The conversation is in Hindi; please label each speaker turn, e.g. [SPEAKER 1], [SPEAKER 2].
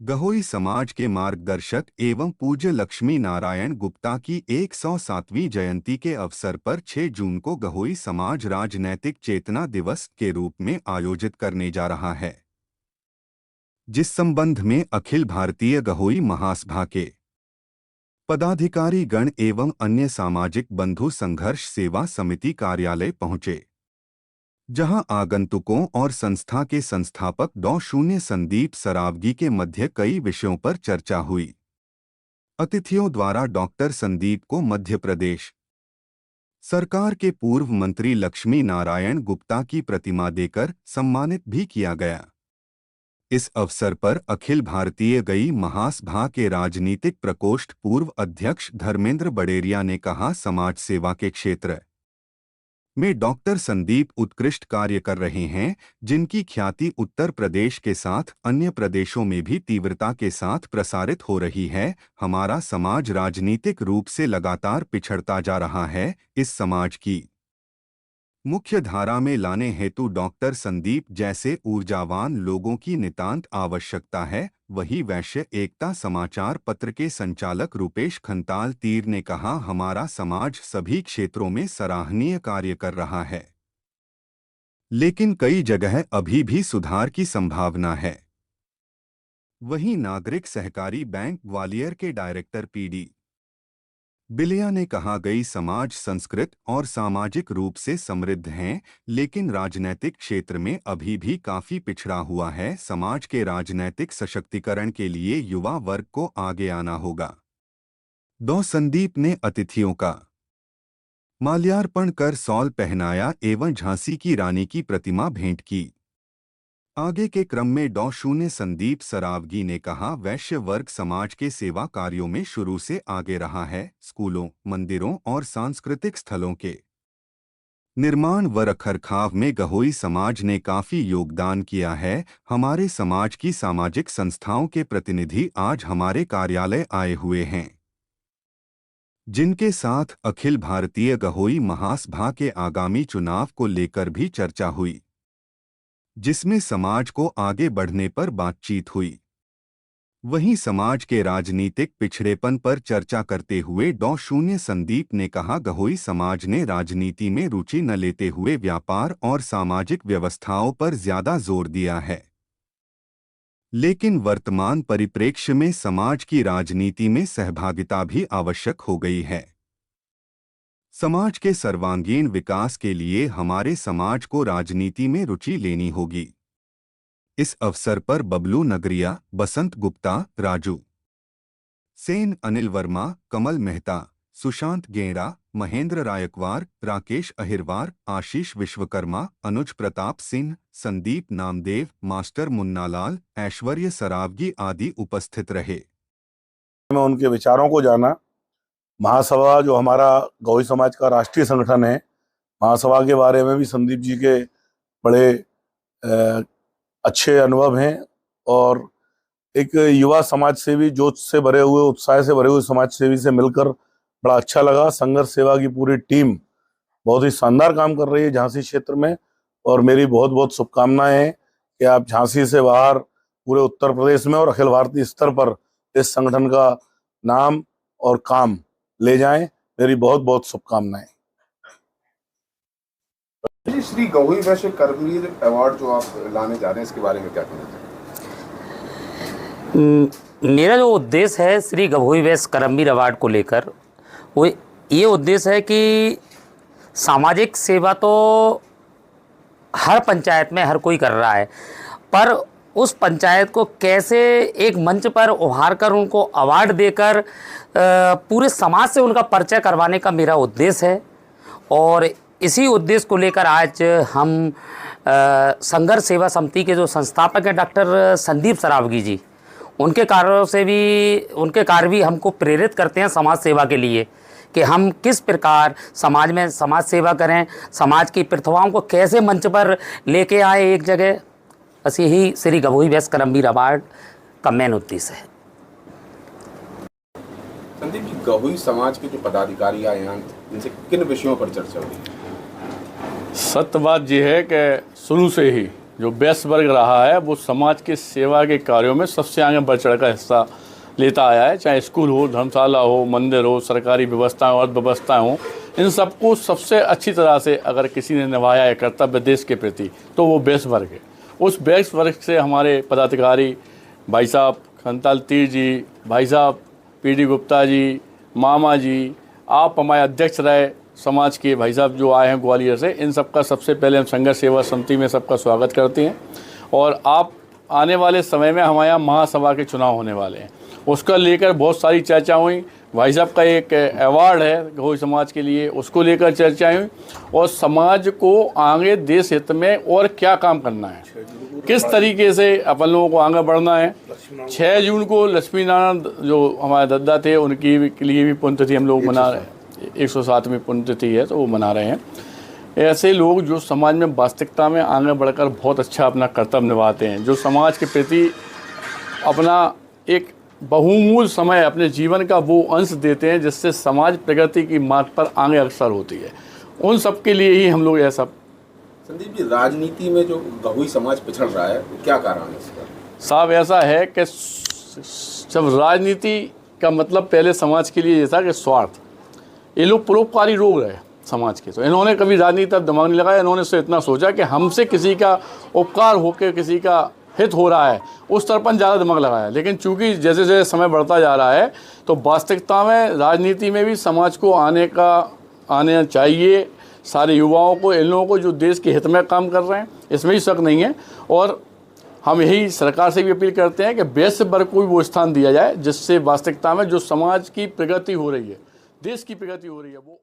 [SPEAKER 1] गहोई समाज के मार्गदर्शक एवं पूज्य लक्ष्मी नारायण गुप्ता की 107वीं जयंती के अवसर पर 6 जून को गहोई समाज राजनैतिक चेतना दिवस के रूप में आयोजित करने जा रहा है, जिस संबंध में अखिल भारतीय गहोई महासभा के पदाधिकारी गण एवं अन्य सामाजिक बंधु संघर्ष सेवा समिति कार्यालय पहुंचे, जहां आगंतुकों और संस्था के संस्थापक डॉ. संदीप सरावगी के मध्य कई विषयों पर चर्चा हुई। अतिथियों द्वारा डॉक्टर संदीप को मध्य प्रदेश सरकार के पूर्व मंत्री लक्ष्मी नारायण गुप्ता की प्रतिमा देकर सम्मानित भी किया गया। इस अवसर पर अखिल भारतीय गई महासभा के राजनीतिक प्रकोष्ठ पूर्व अध्यक्ष धर्मेंद्र बडेरिया ने कहा, समाज सेवा के क्षेत्र में डॉक्टर संदीप उत्कृष्ट कार्य कर रहे हैं, जिनकी ख्याति उत्तर प्रदेश के साथ अन्य प्रदेशों में भी तीव्रता के साथ प्रसारित हो रही है। हमारा समाज राजनीतिक रूप से लगातार पिछड़ता जा रहा है। इस समाज की मुख्य धारा में लाने हेतु डॉक्टर संदीप जैसे ऊर्जावान लोगों की नितांत आवश्यकता है। वही वैश्य एकता समाचार पत्र के संचालक रुपेश खंताल तीर ने कहा, हमारा समाज सभी क्षेत्रों में सराहनीय कार्य कर रहा है, लेकिन कई जगह अभी भी सुधार की संभावना है। वहीं नागरिक सहकारी बैंक ग्वालियर के डायरेक्टर पीडी बिलिया ने कहा, गई समाज संस्कृत और सामाजिक रूप से समृद्ध हैं, लेकिन राजनैतिक क्षेत्र में अभी भी काफी पिछड़ा हुआ है। समाज के राजनैतिक सशक्तिकरण के लिए युवा वर्ग को आगे आना होगा। डॉ. संदीप ने अतिथियों का माल्यार्पण कर शॉल पहनाया एवं झांसी की रानी की प्रतिमा भेंट की। आगे के क्रम में डॉ. संदीप सरावगी ने कहा, वैश्य वर्ग समाज के सेवा कार्यों में शुरू से आगे रहा है। स्कूलों, मंदिरों और सांस्कृतिक स्थलों के निर्माण व रखरखाव में गहोई समाज ने काफी योगदान किया है। हमारे समाज की सामाजिक संस्थाओं के प्रतिनिधि आज हमारे कार्यालय आए हुए हैं, जिनके साथ अखिल भारतीय गहोई महासभा के आगामी चुनाव को लेकर भी चर्चा हुई, जिसमें समाज को आगे बढ़ने पर बातचीत हुई। वहीं समाज के राजनीतिक पिछड़ेपन पर चर्चा करते हुए डॉ. संदीप ने कहा, गहोई समाज ने राजनीति में रुचि न लेते हुए व्यापार और सामाजिक व्यवस्थाओं पर ज्यादा जोर दिया है, लेकिन वर्तमान परिप्रेक्ष्य में समाज की राजनीति में सहभागिता भी आवश्यक हो गई है। समाज के सर्वांगीण विकास के लिए हमारे समाज को राजनीति में रुचि लेनी होगी। इस अवसर पर बबलू नगरिया, बसंत गुप्ता, राजू सेन, अनिल वर्मा, कमल मेहता, सुशांत गेड़ा, महेंद्र रायकवार, राकेश अहिरवार, आशीष विश्वकर्मा, अनुज प्रताप सिंह, संदीप नामदेव, मास्टर मुन्नालाल, ऐश्वर्य सरावगी आदि उपस्थित रहे।
[SPEAKER 2] मैं उनके विचारों को जाना। महासभा जो हमारा गहोई समाज का राष्ट्रीय संगठन है, महासभा के बारे में भी संदीप जी के बड़े अच्छे अनुभव हैं और एक युवा समाज सेवी, जोश से भरे हुए, उत्साह से भरे हुए समाज सेवी से मिलकर बड़ा अच्छा लगा। संघर्ष सेवा की पूरी टीम बहुत ही शानदार काम कर रही है झांसी क्षेत्र में और मेरी बहुत बहुत शुभकामनाएं हैं कि आप झांसी से बाहर पूरे उत्तर प्रदेश में और अखिल भारतीय स्तर पर इस संगठन का नाम और काम ले जाएं। मेरी बहुत बहुत शुभकामनाएं।
[SPEAKER 3] श्री गहोई वैश्य कर्मवीर अवार्ड जो आप लाने जा रहे हैं, इसके बारे में क्या कहना चाहिए?
[SPEAKER 4] मेरा जो उद्देश्य है श्री गहोई वैश्य कर्मवीर अवार्ड को लेकर, वो ये उद्देश्य है कि सामाजिक सेवा तो हर पंचायत में हर कोई कर रहा है, पर उस पंचायत को कैसे एक मंच पर उभार कर उनको अवार्ड देकर पूरे समाज से उनका परिचय करवाने का मेरा उद्देश्य है। और इसी उद्देश्य को लेकर आज हम संघर्ष सेवा समिति के जो संस्थापक हैं डॉक्टर संदीप सरावगी जी, उनके कार्यों से भी, उनके कार्य भी हमको प्रेरित करते हैं समाज सेवा के लिए कि हम किस प्रकार समाज में समाज सेवा करें, समाज की प्रतिभाओं को कैसे मंच पर लेके आए एक जगह। बस यही श्री गहोई वैश्य कर्मवीर अवार्ड का मेन उद्देश्य है।
[SPEAKER 3] संदीप जी, गहोई समाज के जो पदाधिकारी आए हैं, इनसे किन विषयों पर चर्चा हुई?
[SPEAKER 5] सत्य बात यह है कि शुरू से ही जो बेस्ट वर्ग रहा है वो समाज के सेवा के कार्यों में सबसे आगे बढ़ चढ़ कर हिस्सा लेता आया है। चाहे स्कूल हो, धर्मशाला हो, मंदिर हो, सरकारी व्यवस्थाएं और व्यवस्थाएं हो, इन सबको सबसे अच्छी तरह से अगर किसी ने निभाया है कर्तव्य देश के प्रति तो वो बेस्ट वर्ग है। उस बेस्ट वर्ग से हमारे पदाधिकारी भाई साहब खंताल तीर जी, भाई साहब PD गुप्ता जी, मामा जी, आप हमारे अध्यक्ष रहे समाज के भाई साहब जो आए हैं ग्वालियर से, इन सबका सबसे पहले हम संघर्ष सेवा समिति में सबका स्वागत करते हैं। और आप आने वाले समय में हमारे यहाँ महासभा के चुनाव होने वाले हैं, उसका लेकर बहुत सारी चर्चा हुई। भाई साहब का एक अवार्ड है गहोई समाज के लिए, उसको लेकर चर्चाएं हुई और समाज को आगे देश हित में और क्या काम करना है, किस तरीके से अपन लोगों को आगे बढ़ना है। 6 जून को लक्ष्मी नारायण जो हमारे दादा थे उनकी के लिए भी पुण्यतिथि हम लोग मना रहे हैं, 107वीं पुण्यतिथि है तो वो मना रहे हैं। ऐसे लोग जो समाज में वास्तविकता में आगे बढ़कर बहुत अच्छा अपना कर्तव्य निभाते हैं, जो समाज के प्रति अपना एक बहुमूल्य समय अपने जीवन का वो अंश देते हैं जिससे समाज प्रगति की मार्ग पर आगे अग्रसर होती है, उन सब के लिए ही हम लोग यह सब।
[SPEAKER 3] संदीप जी, राजनीति में जो गहोई समाज पिछड़ रहा है क्या कारण है इसका?
[SPEAKER 5] साहब ऐसा है कि जब राजनीति का मतलब पहले समाज के लिए ये था कि स्वार्थ, ये लोग परोपकारी लोग रहे समाज के, तो इन्होंने कभी राजनीति तक दिमाग नहीं लगाया। इन्होंने से इतना सोचा कि हमसे किसी का उपकार होकर किसी का हित हो रहा है, उस तरफ पर ज़्यादा दिमाग लगाया। लेकिन चूंकि जैसे जैसे समय बढ़ता जा रहा है तो वास्तविकता में राजनीति में भी समाज को आने चाहिए, सारे युवाओं को, इन लोगों को जो देश के हित में काम कर रहे हैं, इसमें ही शक नहीं है। और हम यही सरकार से भी अपील करते हैं कि बेस्ट वर्ग को भी वो स्थान दिया जाए जिससे वास्तविकता में जो समाज की प्रगति हो रही है, देश की प्रगति हो रही है वो